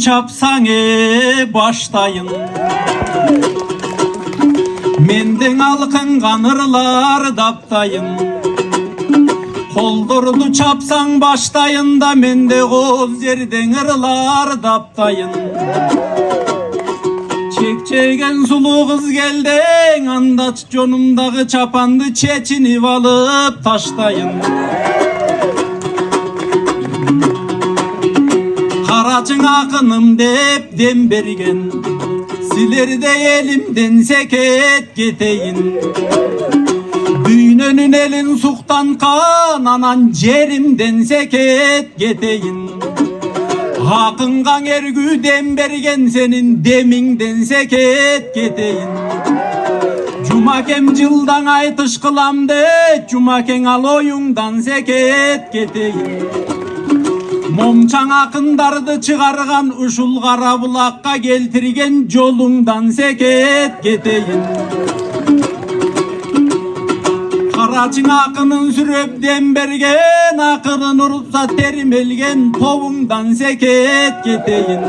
çapsaң baştayın. Menden alkıngan ırlar daptayın. Koldurdu çapsaң baştayın da mende koz yerden ırlar daptayın. Çekçegen sulu kız geldin anda jonumdağı çapandı çeçinip alıp taştayın. Karaçın akınım dep dem bergen silerde elimden seket geteyin. Düğününün elin suktan kan anan cerimden seket geteyin. Hakıngan ergü dem bergen senin deminden seket geteyin. Cumakem cıldan aytış kılam de cumaken al oyundan seket geteyin. Momçan akındardı çıkargan uşul kara bulakka geltirgen jolungdan seket geteyin. Karaçın akının sürüp dem bergen akının ursa termelgen tovundan seket geteyin.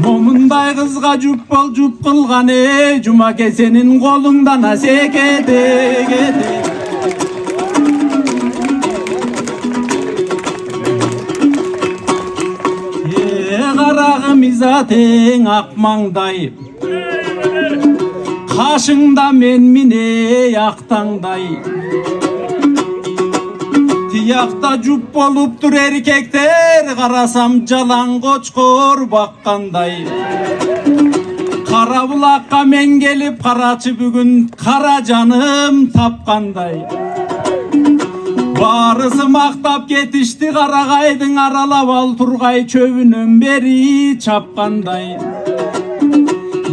Momunday kızga jup bol jup kılgan cumake senin kolundan seket geteyin. Karağım izaten akmangday kaşыңda men mine yaktangday. Tiyakta jup boluptur erkekler karasam jalan koçkor bakkanday. Kara bulakka men gelip karaçı bugün kara canım tapkanday. Barısı maktap getişti karagaydın aralap al turgay çövünün beri çapkanday.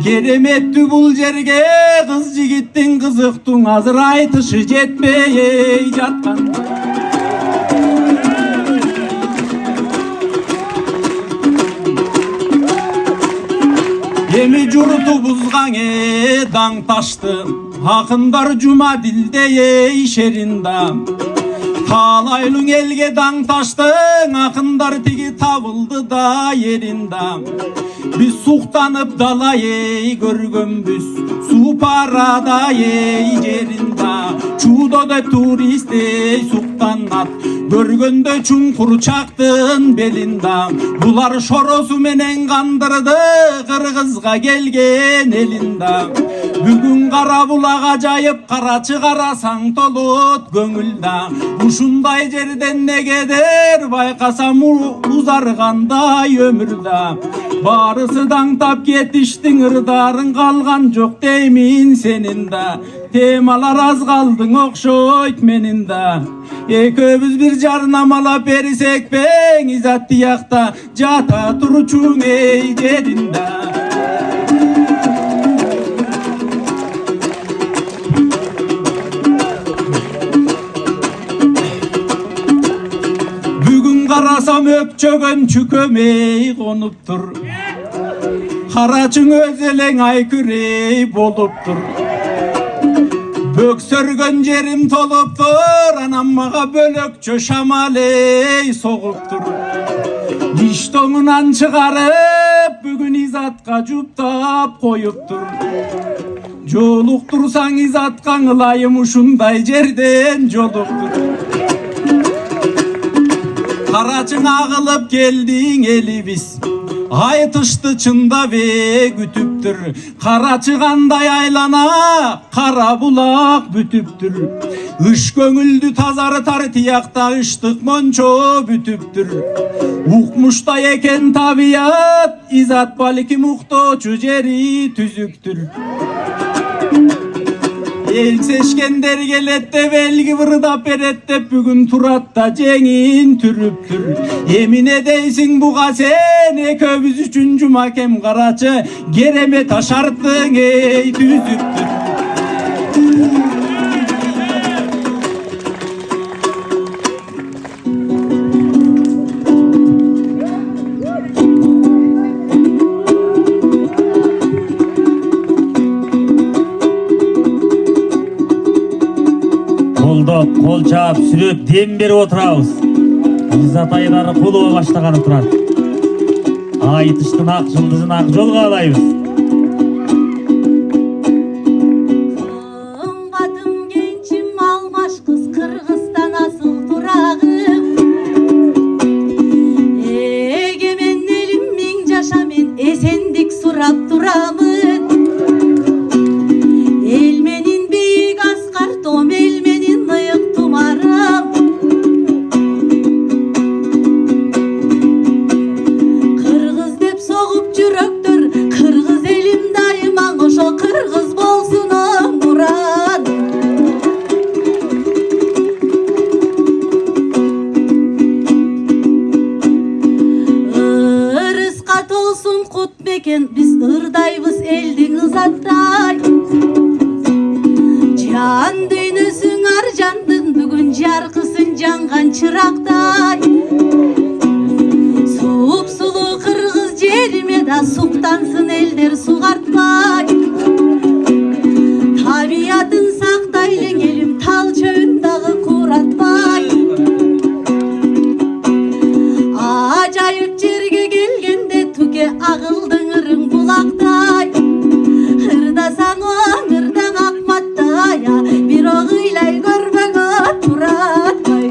Geremetti bul jerge kız jigittin kızıktın hazır aytışı jetmeye jatkan. Emi jurtu buzgan dang taştı hakındar cuma dilde işerinda. Talaylın elge dang taştın akındar tigi tavıldı da yerinde. Biz suhtanıp dalayey görgönbüz su parada yerinde. Çudo da turistey suhtanat görgönde çunkur çaktın belinde. Bular şorosu menen kandırdı kırgızga gelgen elinde. Bugün kara bulak acayip karaçı karasan tolut gönülde. Uşunday jerden ne geder baykasam uzarganday ömürde. Barısıdan tap yetiştin ırdarın kalgan yok demin seninde. Temalar az kaldın okşoyt meninde. Köbüz bir carnamala berisek ben izat diyakta jata turuçun ey yerinde. Karasam öpçögön çükömey konuptur. Karaçın özelen aykürey boluptur. Böksörgön jerim toluptur. Anam maga bölökçö şamaley soğuptur. Diştoğunan çıkarıp bugün izatka juptap koyuptur. Joluktursan izatkan ılayım uşunday jerden joluktur. Karaçın ağılıp geldin eli biz aytıştı çında ve gütüptür. Karaçı kanday aylana kara bulak bütüptür. Iş gönüldü tazarıtar tiyakta ıştık monço bütüptür. Ukmuşta eken tabiat izat baliki muhtoçu jeri tüzüktür. El seçken dergelette belgi vırda perette bugün turatta cengin türüptür. Yemin edeysin bu gasene köbüz üçüncü makem karaçı gereme taşarttın ey tüzüktür. Kol çap sürüp dem berip oturabız. İzzat ayları kuluğa başlagany turат. Aytıştın ak yıldızın ak jolga alayız. Kımbadım gençim almaş kız Kırgızstan asıl durağım. Egemen elim min yaşamın esendik surap duramın. Elmenin büyük askar tom elmenin ıyık tumarım. Kırgız dep soğup jüröktür Kırgız elim daima oşo Kırgız bolsun muran. Irıska tolsun kut meken biz ırdaybız eldin ızatтай. Can düynüsün arjandın бүгүн жаркысын жаңган чырактай. Суп сулуу кыргыз жериме да суктансın элдер сугартпай. Табиятын сактайлың элим тал чөбүн дагы куратпай. Ажайып жерге келгенде туке агылдың ырың булактай. Ырдасаң ырдаң акматтай, бир огыйлай көрбөгө туратпай.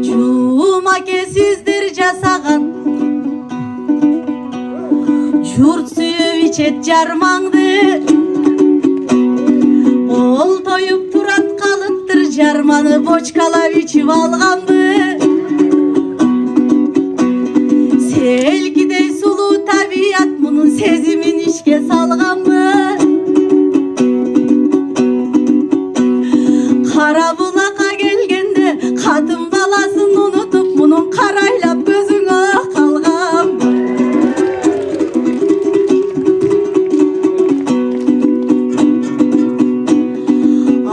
Жумаке сиздер жасаган журт сүйүп ичет жармаңды. Ол тоюп турат калыптыр жарманы бочкалап ичип алганбы. Селкидей сулуу табият мунун сезимин ишке салганбы. Кара булакка келгенде катын баласын унутуп мунун карайлап көзүңө калганбы.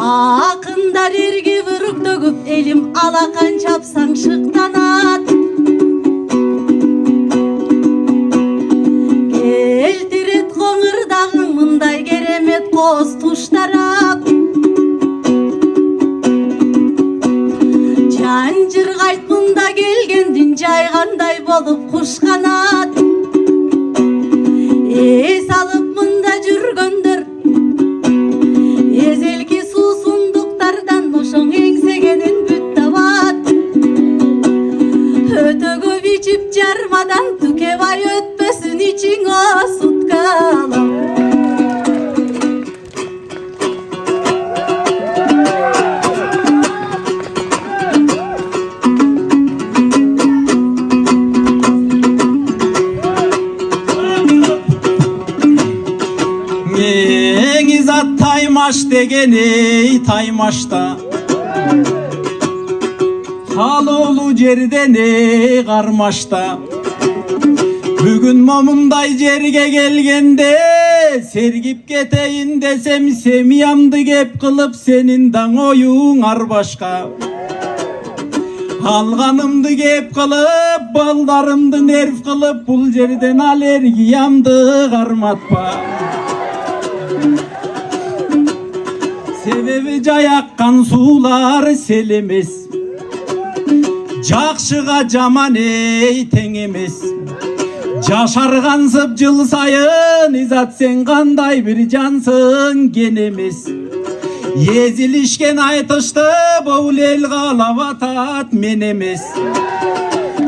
Акындар эрге бүрүк төгүп элим алакан чапсаң шыктанат. Келтирет коңырдагың мындай керемет коз туштарап. Жан жыргайт мында келгендин жайгандай болуп куш канат. Эс алып мында жүргөндөр эзелки суусундуктардан ошоң эңсегенин бүт табат. Өтө көп ичип жармадан Тукебай өтпөсүн ичиңө суткалап. Еңизат таймаш деген ей таймашта халуулуу жерден ей кармашта. Бүгүн момундай жерге келгенде сергип кетейин десем семьямды кеп кылып сенин даң оюң арбашка. Алганымды кеп кылып балдарымды нерв кылып бул жерден аллергиямды карматпа. Себеби жаяккан суулар сел эмес, жакшыга жаман эй тең эмес. Жашаргансып жыл сайын изат сен кандай бир жансың кен эмес. Езилишкен айтышты бул эл каалап атат мен эмес.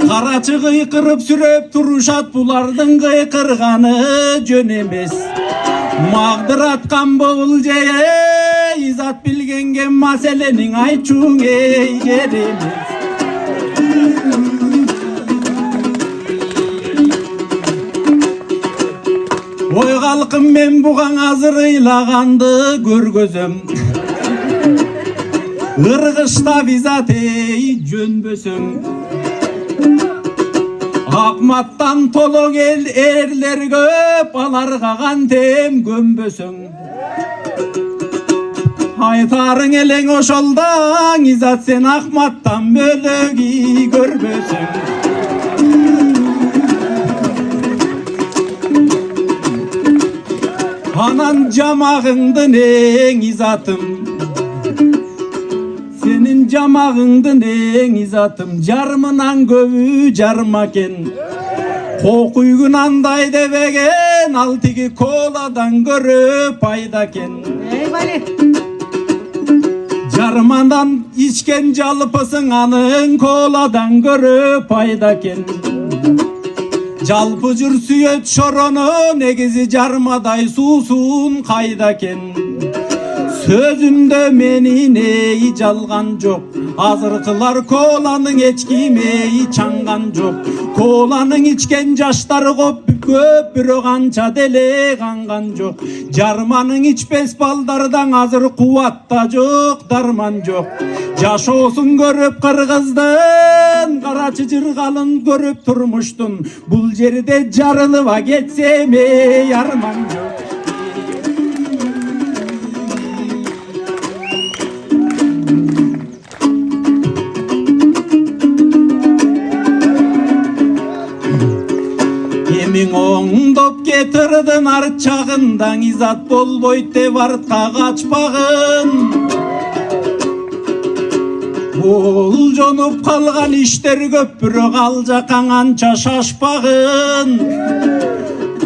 Карачы кыйкырып сүрөп турушат булардын кыйкырганы жөн эмес. Магдыраткан бул жее изат билгенге маселенин айтчуң эй керемес. Ой калкым мен бугаң азыр ыйлаганды көргөзөм. Ыргышта визат эй жөнбөсөң. Акматтан толоң эрлер көп, аларга кантем көмбөсөң. Айтарың элең ошолдаң, изат сен Акматтан бөлөгү көрбөсөң. Anan camağındın en izatım, senin camağındın en izatım. Jarmınan göbü jarmaken, kokuygun anday devegen, altigi koladan görüp paydaken. Eyvallah. Jarmandan içken jalpısın anın koladan görüp paydaken. Jalpıcır süyet şoronun egizi jarmaday susun kaydaken. Sözümde menin ey jalgan jok, azırkılar kolanın eçkimeyi çangan jok. Kolanın içken jaşları köp bir kança dele kangan jok. Jarmanın içpes baldardan azır kuvatta jok, darman jok. Jaş olsun görüp kırgızdın, karaçı jırgalın görüp turmuştun. Bul jerde jarılıva geçsem ey yarman jok. Emin oңдоп кетирдin арчагындан, изат болбойт деп артка качпагын. Болжонуп калган иштер көп, бирок ал жакаң анча шашпагын.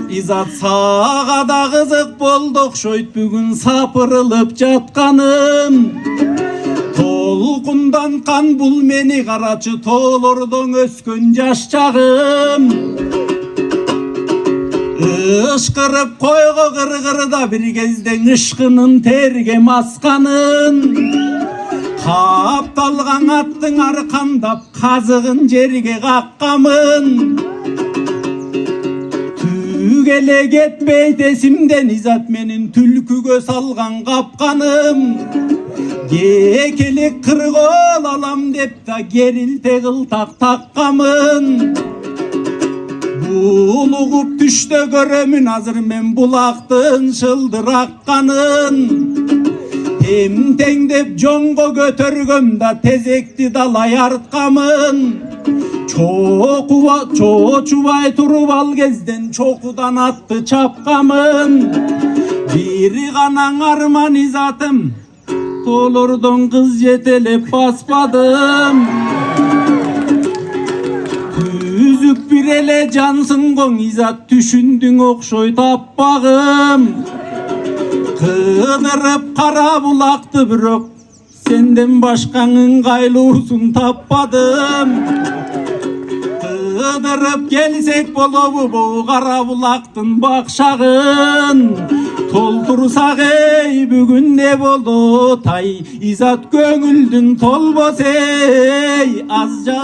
Изат сага да кызык болду окшойт бүгүн сапырылып жатканым. Толкундан кан бул мени карачы, тоолордон өскөн жаш чагым. Işkırıp koygo kırgırda bir kezden ışkının terge maskanın. Kaptalgan attın arkandap kazığın jerge kakkamın. Tügele getbeyt esimden izat menin tülkügö salgan kapkanım. Gekelik kırgol alam dep da gerilte kıltak takkamın. Bulugup düşte göremün hazır men bulaktın çıldır akkanın. Hem tengdep jongo götörgöm da tezekti dalay artkamın. Çoğu çuvay turup al gezden çokudan attı çapkamın. Biri kanan arman izatım, dolurdon kız yetelep basmadım. Üzük bir ele cansın gon izat, düşündün okşoy tappağım. Kıdırıp kara bulaktı bürok, senden başkanın gaylusun tappadım. Kıdırıp gelsek bolobu bu kara bulaktın bakşağın. Toltursak ey bugün ne boldu tay, izat göngüldün tolbos ey azca.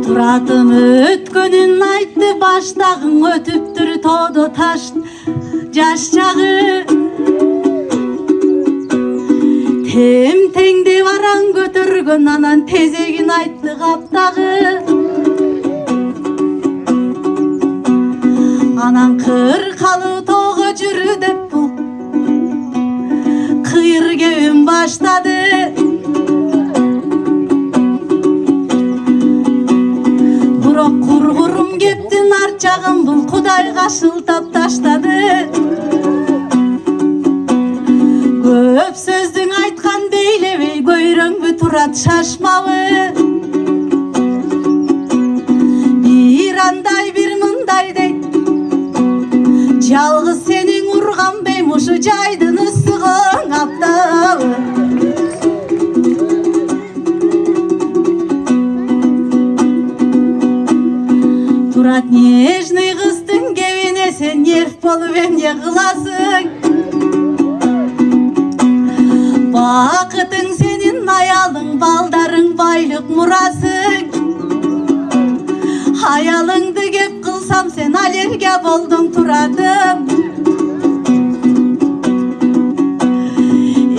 Turatım ötkönün aytты, баштагың өтүптүр тоодо таш жаш чагы. Тем теңде бараң көтөргөн, анан тезегин айтты каптагы. Анан кыркалы тоого жүрү деп бул кыйыр кебин баштады. Kurgurum geptin arçağım, bul Kudayga şıltap taşladı. Köp sözdün aytkan beylebey, göyröңbü turat şaşmabı. Bir anday bir mınday dey, жалгыз сенин урган бей мушу жайдын ысыгын аптабы. Турат нежный кыздын кебине сен нерв болуп эмне кыласың? Бакытың сенин аялың, балдарың байлык мурасың. Аялыңды кеп кылсам сен алерgia болдуң Туратым.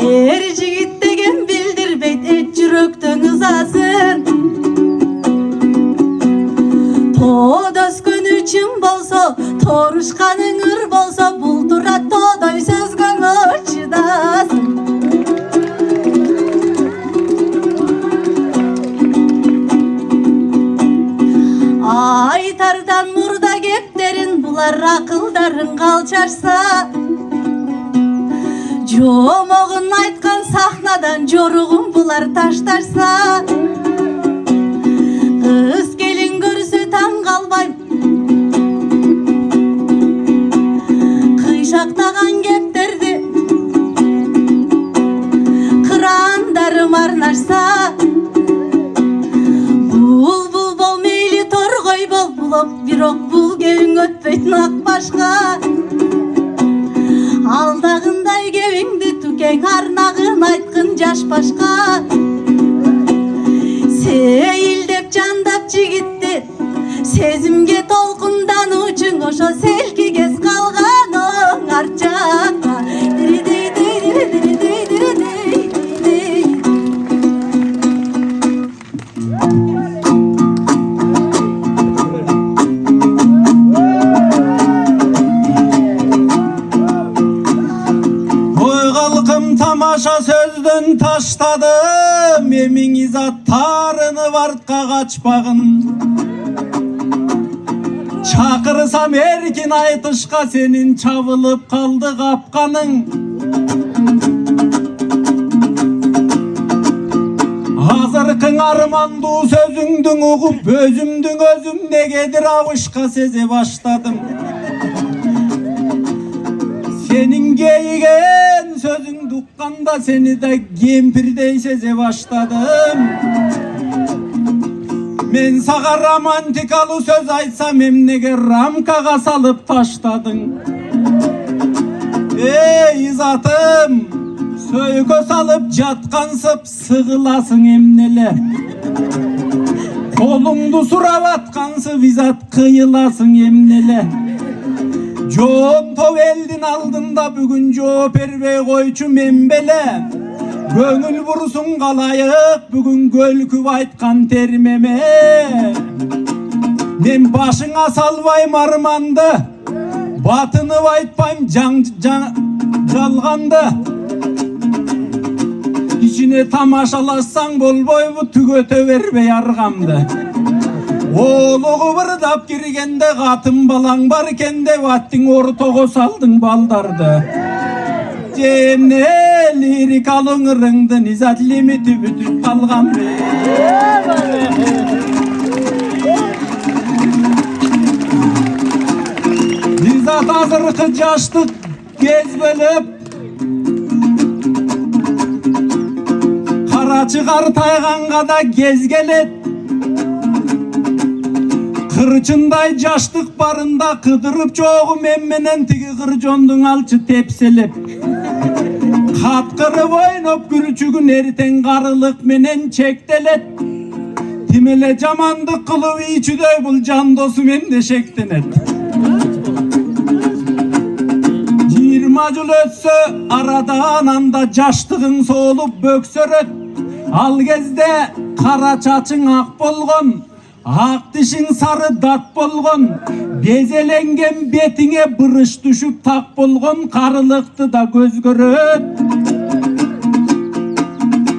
Эр жигит деген билдирбейт эч жүрөктөн ызасын. Тоодо өскөн үчүн болсо, торушканың ыр болсо, бул Турат тоодо Алар акылдарын калчарса, жомогун айткан сахнадан жоругун булар таштарса, кыз келин көрсө таң калбайм, кыйшактаган кептерди кырандарым арнашса, булбул бол мейли торгой бол булоп, бирок бул кебиң өтпөйтүн ак башка. Алдагындай кебиңди түкең арнагын айткын жаш башка. Сейилдеп жандап жигиттер, сезимге толкундануучуң ошо селки кез калган оң арчакка. Tamamşa sözdün taştadım, emin izattarını vartka kaçpağın. Çakırsam erkin aytışka senin çavılıp kaldı kapkanın. Hazırkın armandu sözündün uğup, özümdün özümde gedir avışka seze başladım. Senin geyigen sözün dukkanda seni de gempirdey seze başladım. Men sağa romantikalı söz aytsam emnege ramkaga salıp taşladın. Ey zatım, söykö salıp jatkansıp sığılasın emnele. Kolungdu suravatkansıp izat kıyılasın emnele. Joon Toveldin aldında bugün jo perve koyçu membele. Gönül vursun kalayık bugün gölküp aytkan termeme. Men başına salvayım armandı, batını aytpayım jalgandı. İçine tamaşalaşsan bolboy bu tügöte verbe argamdı. Oğluğu bırdap girgende katın balan barken de vattin ortoğu saldın baldardı. Cemne lirik alın ırındın izat limiti bütüp kalgan be. İzat hazırkı yaştık gez bölüp, kara çıkar tayganға da gez gelet. Kırçınday jaştık barında kıdırıp çoğum emmenen tigi kırjondun alçı tepselip. Katkırıp oynop gürçügün erten karılık menen çektelet. Timele jamandık kılıp içüдөй bul can dosum emde şektenet. 20 jıl ötsö aradan anda jaştığın soğulup böksöröt. Al gezde kara çaçın ak bolgon, ak dişin sarı dat bolgon, bezelengen betine bırış düşüp tak bolgon, karılıktı da göz göröt.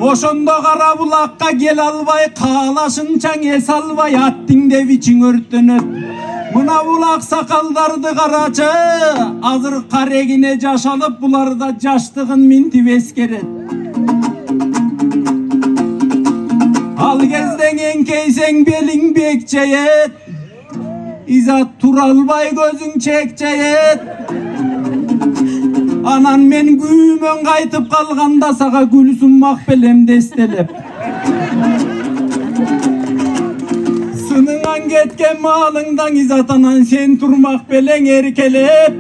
Oşondo kara bulakka gel albay, kalaşın çan es albay, attın dev için örtönöt. Buna bulak sakaldardı karaçı, azır karegine jaşalıp bularda jaştığın minti veskeret. Al gezden enkeysen belin bekçeyet, İzat turalbay gözün çekçeyet. Anan men güymön kaytıp kalganda sağa gül sunmak belem destelep. Sınınan ketken malından İzat anan sen turmak belen erkelep.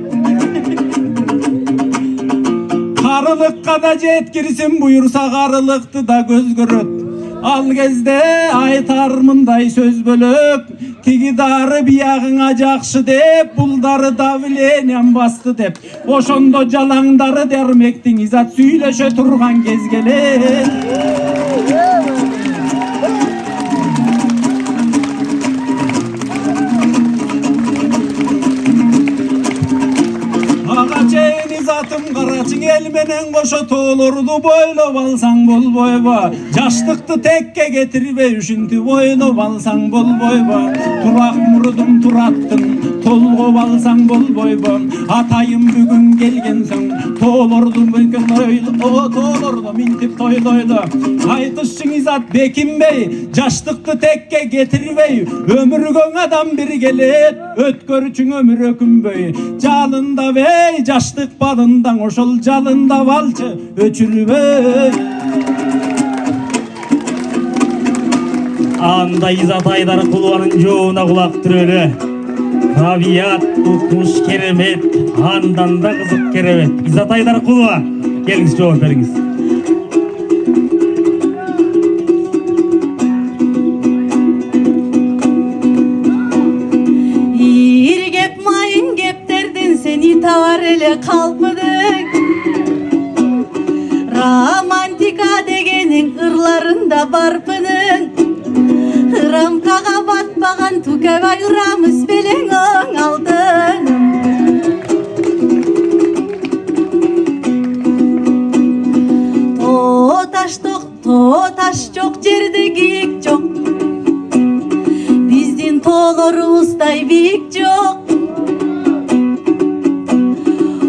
Karılıkka da jetkirsin buyursa karılıktı da göz göröt. Al gezde aytarmınday söz bölüp, tigi darı biyagına jakşı dep, buldarı davilenen bastı dep. Oşondo jalangdары dermektin İzat süйлöşe turgan kez gelet. Ağa çeyin İzatım kara Alçın el menen koşo toolordu boylop alsang bolboyba. Jaşlıkты tekke getirbe üşüntü boylop alsang bolboyba. Turak murudum turattın tolgop alsang bolboyba. Atayım bugün gelgensen toolordu mümkün oylu. O toolordu mintip toydoydu. Aytışçın izat Bekim Bey, jaşlıkты tekke getirbey. Ömürgön adam bir gelet, ötkörüçün ömür ökünbey. Jalında bey, jaşlık balından oşol jalında balçı öçürübey. Anda İzat Aydar Kulvanın joğuna kulak türölü. Tabiat tutmuş keremet, andan da kızık keremet. İzat Aydar Kulva, geliniz cevap veriniz. İrgep mayın gepterdin seni tavar ele kalpıdık. Romantika degenin ırlarında barpının. Ramkaga batmagan tukebay ramız belen on aldın. Taş çok yerde giyik çok. Bizdin toğlarımızday büyük çok.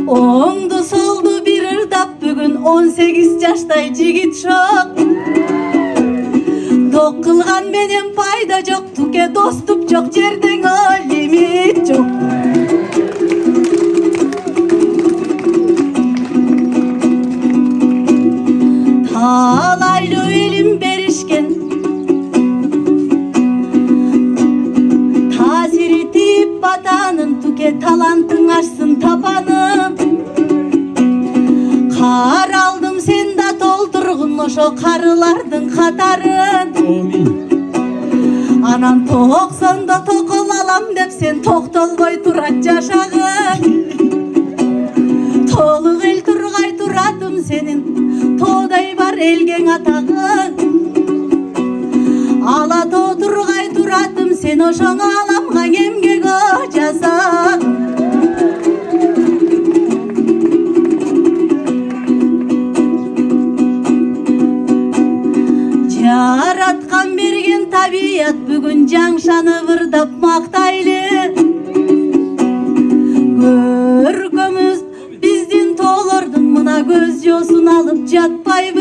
Oңdu soldu bir ırdap bugün 18 yaştay jigit şok. Tok kılgan menen payda çok. Tuke dostuk çok yerden o limit çok. Talaylı elim berişken tasiri tip batanın tuke talantın açsın tabanın. Kar aldım sen de doldurgun oşo karılardın katarın. Anan 90'da tokol alam dep sen toktolboy turat yaşagın. Toluk el turgay turadım senin toğday var elgen atağın. Ala to turgay turadım sen oşoň alamga emgek ojasan. Jaratkan bergen tabiat bugün jaңшаны vırdap maktaylı. Görkümüz bizdin toğlordun mına göz yosun alıp jatpayby.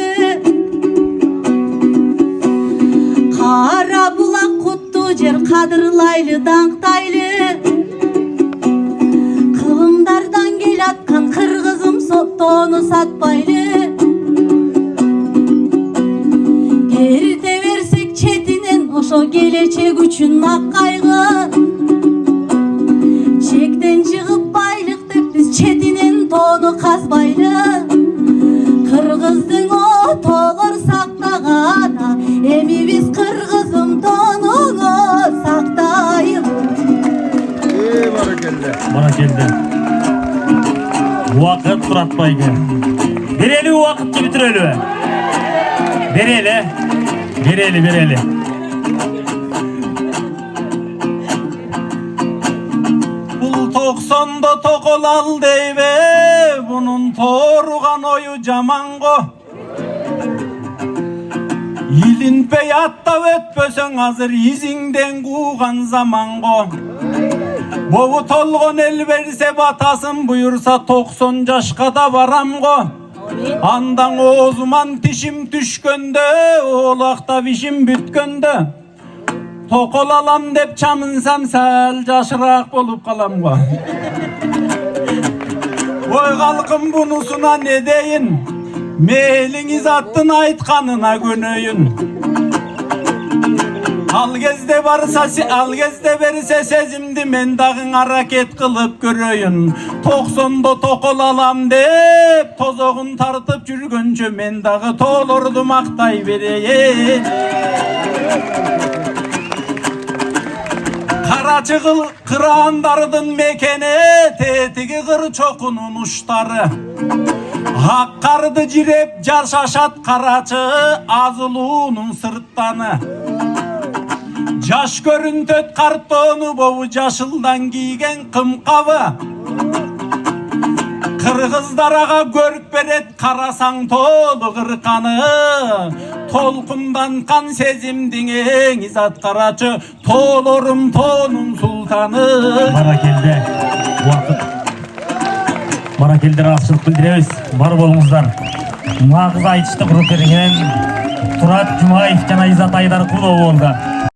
Kara bulak kuttu jer kadırlaylı dаңктайлы. Kılımdardan gel atkan kırgızım toonu satpaylı. Gerite versek çetinen oşo gelecek üçün ak kaygı. Çekten çıkıp baylık dep biz çetinen toonu kazbaylı. Kırgızdın o toğlar saktagana, emi biz kırgızım tonunu saktayım. Bana geldi. Vakit turatmaydı. Bereli vakit gibi türelü. Bereli. Bul 90'da tokol al deybe, bunun torugan oyu jamango. Ilinpe yatta ötpösöň hazır iziңden kuğan zamango. Bovu tolgon el berse batasın buyursa 90 yaşka da varamgo. Andan oğuzman tişim düşkönde, oğlakta vişim bütkönde. Tokol alam dep çamınsam sel jaşırak bolup kalam go. Oy halkım bunusuna ne deyin? Meyliniz attın aytkanına gönöyün. Al gezde verirse sezimdi men dağın hareket kılıp göröyün. 90'da tokol alam dep tozoğun tartıp жүрgönçö men dağı toğlordu maktay bereyin. Karaçıgıl kıraandardın mekene tetigi kır çokunun uşları. Hakkardı jirep jarşaşat karaçı azılıunun sırttanı. Jaş görüntöt kartonu bovu jaşıldan giygen kımkabı. Kırgızdaraga görük beret karasan tolu kırkanı Tolkundan kan sezimdin izat karaçı Tolorum tonun sultanı Barakelde vakit Barakelde rahatçılık bildiremiz. Бар болуңуздар. Маңызды айтышты группа Турат Жумаев жана Изат Айдаркулов болду.